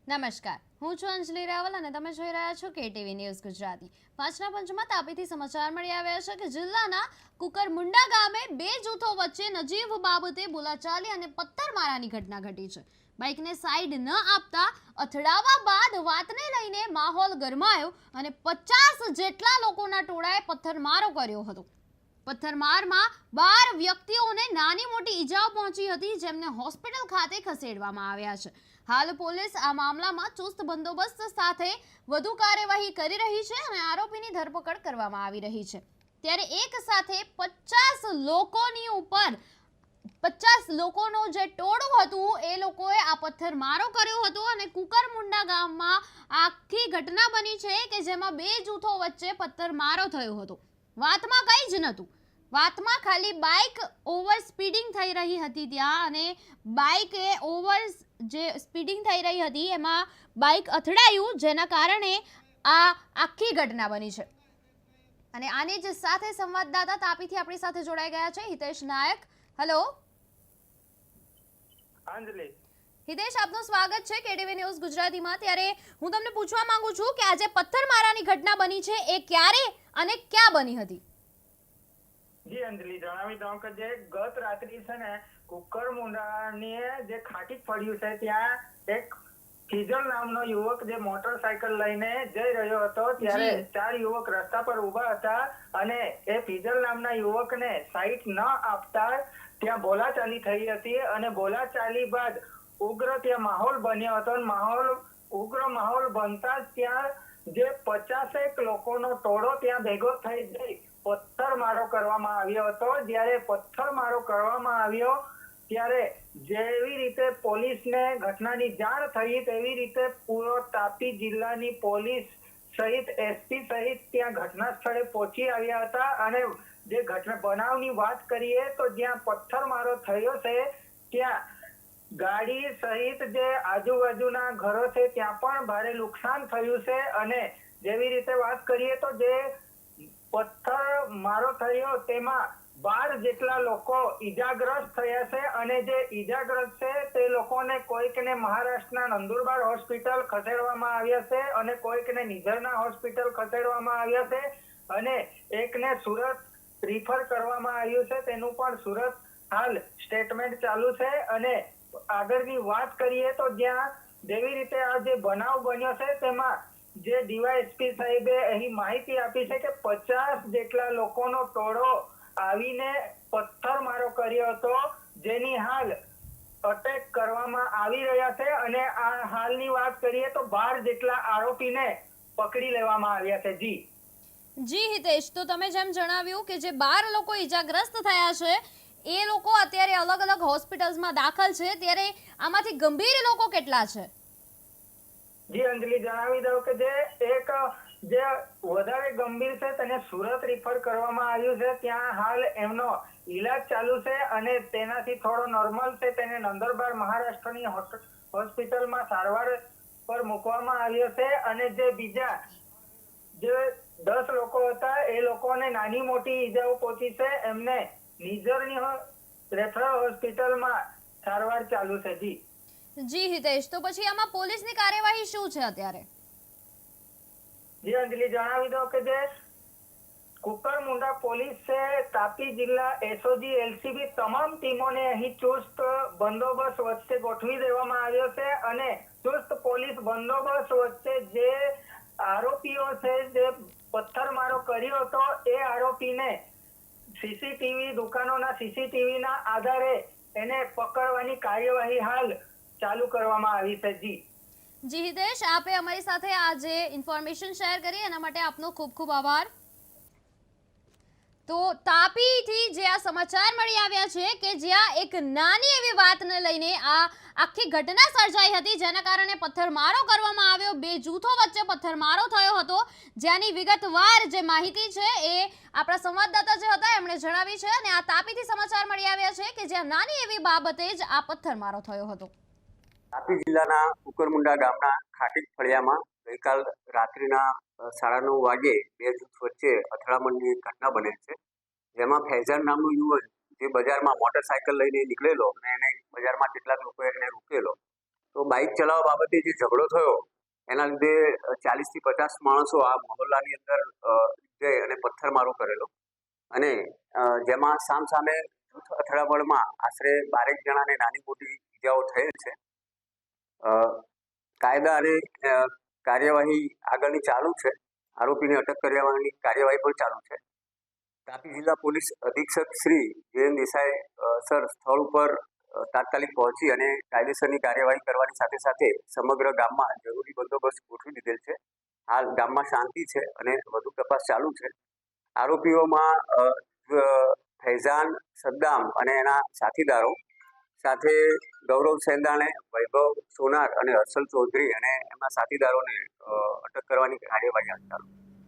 નમસ્કાર, હું છું અંજલિ રાવલ અને તમે જોઈ રહ્યા છો કેટીવી ન્યૂઝ ગુજરાતી। પાંચના પંચમાં તાપીથી સમાચાર મળી આવ્યા છે કે જિલ્લાના કુકરમુંડા ગામે બે જૂથો વચ્ચે નજીવ બાબતે બોલાચાલી અને પથ્થરમારાની ઘટના ઘટી છે। બાઇકને સાઈડ ન આપતા અથડાવા બાદ વાતને લઈને માહોલ ગરમાયો અને 50 જેટલા લોકોના ટોળાએ પથ્થરમારો કર્યો હતો। પથ્થરમારમાં 12 વ્યક્તિઓને નાની મોટી ઈજાઓ પહોંચી હતી, જેમને હોસ્પિટલ ખાતે ખસેડવામાં આવ્યા છે। હાલ પોલીસ આ મામલામાં ચુસ્ત બંદોબસ્ત સાથે વધુ કાર્યવાહી કરી રહી છે અને આરોપીની ધરપકડ કરવામાં આવી રહી છે। ત્યારે એક સાથે 50 લોકોની ઉપર 50 લોકોનો જે ટોળું હતું એ લોકોએ આ પથ્થરમારો કર્યો હતો અને કુકરમુંડા ગામમાં આખી ઘટના બની છે કે જેમાં બે જૂથો વચ્ચે પથ્થરમારો થયો હતો। વાતમાં કંઈ જ નહોતું, વાતમાં ખાલી બાઇક ઓવર સ્પીડિંગ થઈ રહી હતી ત્યાં, અને બાઇકે ઓવર જે સ્પીડિંગ થઈ રહી હતી એમાં બાઇક અથડાયું, જેના કારણે આ આખી ઘટના બની છે। અને આની જ સાથે સંવાદદાતા તાપીથી આપણી સાથે જોડાઈ ગયા છે હિતેશ નાયક। હેલો અંજલિ। હિતેશ, આપનું સ્વાગત છે કેટીવી ન્યૂઝ ગુજરાતીમાં। ત્યારે હું તમને પૂછવા માંગુ છું કે આજે પથ્થરમારાની ઘટના બની છે એ ક્યારે અને ક્યાં બની હતી? જી અંજલિ, જણાવી દઉં કે જે ગત રાત્રિ છે ને કુકરમુંડાની જે ખાટી ફળ્યું છે ત્યાં એક ફિજલ નામનો યુવક જે મોટરસાયકલ લઈને જઈ રહ્યો હતો ત્યારે 4 યુવક રસ્તા પર ઊભા હતા અને એ ફિજલ નામના યુવકને સાઈટ ન આપતા ત્યાં બોલાચાલી થઈ હતી અને બોલાચાલી બાદ ઉગ્ર ત્યાં માહોલ બન્યો હતો અને ઉગ્ર માહોલ બનતા ત્યાં જે 50 લોકોનો ટોળો ત્યાં ભેગો થઈ જઈ પથ્થરમારો કરવામાં આવ્યો હતો। જ્યારે પથ્થરમારો કરવામાં આવ્યો ત્યારે જેવી રીતે પોલીસને ઘટનાની જાણ થઈ તેવી રીતે પૂરો તાપી જિલ્લાની પોલીસ સહિત એસપી સહિત ત્યાં ઘટના સ્થળે પહોંચી આવ્યા હતા અને જે ઘટના બનાવની વાત કરીએ તો જ્યાં પથ્થરમારો થયો છે ત્યાં ગાડી સહિત જે આજુબાજુના ઘરો છે ત્યાં પણ ભારે નુકસાન થયું છે અને જેવી રીતે વાત કરીએ તો જે પથ્થર મારો થયો તેમાં 12 જેટલા લોકો ઈજાગ્રસ્ત થયા છે અને જે ઈજાગ્રસ્ત છે તે લોકોને કોઈકને મહારાષ્ટ્રના નંદુરબાર હોસ્પિટલ ખસેડવામાં આવ્યા છે અને કોઈકને નિઝરના હોસ્પિટલ ખસેડવામાં આવ્યા છે અને એકને સુરત રિફર કરવામાં આવ્યું છે, તેનું પણ સુરત હાલ સ્ટેટમેન્ટ ચાલુ છે। અને આગળની વાત કરીએ તો જ્યાં જેવી રીતે આ જે બનાવ બન્યો છે તેમાં જે ડીવાયએસપી સાહેબે અહીં માહિતી આપી છે કે 50 જેટલા લોકોનો ટોળો આવીને પથ્થરમારો કર્યો હતો, જેની હાલ અટેક કરવામાં આવી રહ્યા છે અને આ હાલની વાત કરીએ તો 12 જેટલા આરોપીને પકડી લેવામાં આવ્યા છે। જી હિતેશ, તો તમે જેમ જણાવ્યું કે જે 12 લોકો ઈજાગ્રસ્ત થયા છે એ લોકો અત્યારે અલગ અલગ હોસ્પિટલ્સમાં દાખલ છે, ત્યારે આમાંથી ગંભીર લોકો કેટલા છે? જી અંજલિ, જણાવી દઉં કે જે વધારે ગંભીર છે તેને સુરત રિફર કરવામાં આવ્યું છે, ત્યાં હાલ એમનો ઈલાજ ચાલુ છે અને તેનાથી થોડો નોર્મલ છે તેને નંદુરબાર મહારાષ્ટ્રની હોસ્પિટલમાં સારવાર પર મૂકવામાં આવ્યો છે અને જે બીજા જે 10 લોકો હતા એ લોકોને નાની મોટી ઈજાઓ પહોંચી છે, એમને નિઝરની રેફરલ હોસ્પિટલમાં સારવાર ચાલુ છે। જી હિતેશ, તો પછી આમાં પોલીસની કાર્યવાહી શું છે અત્યારે? જી અંજલિ, જણાવી દો કે જે કુકરમુંડા પોલીસ છે, તાપી જિલ્લા એસઓજી એલસીબી તમામ ટીમોને અહીં ચુસ્ત બંદોબસ્ત વચ્ચે ગોઠવી દેવામાં આવ્યો છે અને ચુસ્ત પોલીસ બંદોબસ્ત વચ્ચે જે આરોપીઓ છે જે પથ્થરમારો કર્યો હતો એ આરોપીને સીસીટીવી દુકાનોના સીસીટીવીના આધારે એને પકડવાની કાર્યવાહી હાલ ચાલુ કરવામાં આવી છે। જી હિતેશ, આપે અમારી સાથે આજે ઇન્ફોર્મેશન શેર કરી એના માટે આપનો ખૂબ ખૂબ આભાર। તો તાપીથી જે આ સમાચાર મળી આવ્યા છે કે જ્યાં એક નાની એવી વાતને લઈને આ આખી ઘટના સર્જાઈ હતી, જેના કારણે પથ્થરમારો કરવામાં આવ્યો, બે જૂથો વચ્ચે પથ્થરમારો થયો હતો, જેની વિગતવાર જે માહિતી છે એ આપણા સંવાદદાતા જે હતા એમણે જણાવી છે અને આ તાપીથી સમાચાર મળી આવ્યા છે કે જ્યાં નાની એવી બાબતે જ આ પથ્થરમારો થયો હતો। તાપી જિલ્લાના કુકરમુંડા ગામના ખાટી ફળિયામાં ગઈકાલ રાત્રિના 9:30 વાગે બે જૂથ વચ્ચે અથડામણની ઘટના બનેલ છે, જેમાં ફૈઝાન નામનો યુવક જે બજારમાં મોટરસાયકલ લઈને નીકળેલો અને એને બજારમાં કેટલાક લોકોએ એને રોકેલો તો બાઇક ચલાવવા બાબતે જે ઝઘડો થયો એના લીધે 40 થી 50 માણસો આ મહોલ્લાની અંદર જઈ અને પથ્થરમારો કરેલો અને જેમાં સામસામે જૂથ અથડામણમાં આશરે 12 જણાને નાની મોટી ઈજાઓ થયેલ છે. કાયદા અને કાર્યવાહી આગળની ચાલુ છે. આરોપીને અટક કરવાની કાર્યવાહી પણ ચાલુ છે. તાપી જિલ્લા પોલીસ અધિક્ષક શ્રી જયંત દેસાઈ સર સ્થળ ઉપર તાત્કાલિક પહોંચી અને કાયદેસરની કાર્યવાહી કરવાની સાથે સાથે સમગ્ર ગામમાં જરૂરી બંદોબસ્ત ગોઠવી દીધેલ છે. હાલ ગામમાં શાંતિ છે અને વધુ તપાસ ચાલુ છે. આરોપીઓમાં ફૈઝાન, સદ્દામ અને એના સાથીદારો સાથે ગૌરવ સેંદાણે, વૈભવ સોનાર અને હર્ષલ ચૌધરી અને એમના સાથીદારોને અટક કરવાની કાર્યવાહી હાથ ચાલુ છે.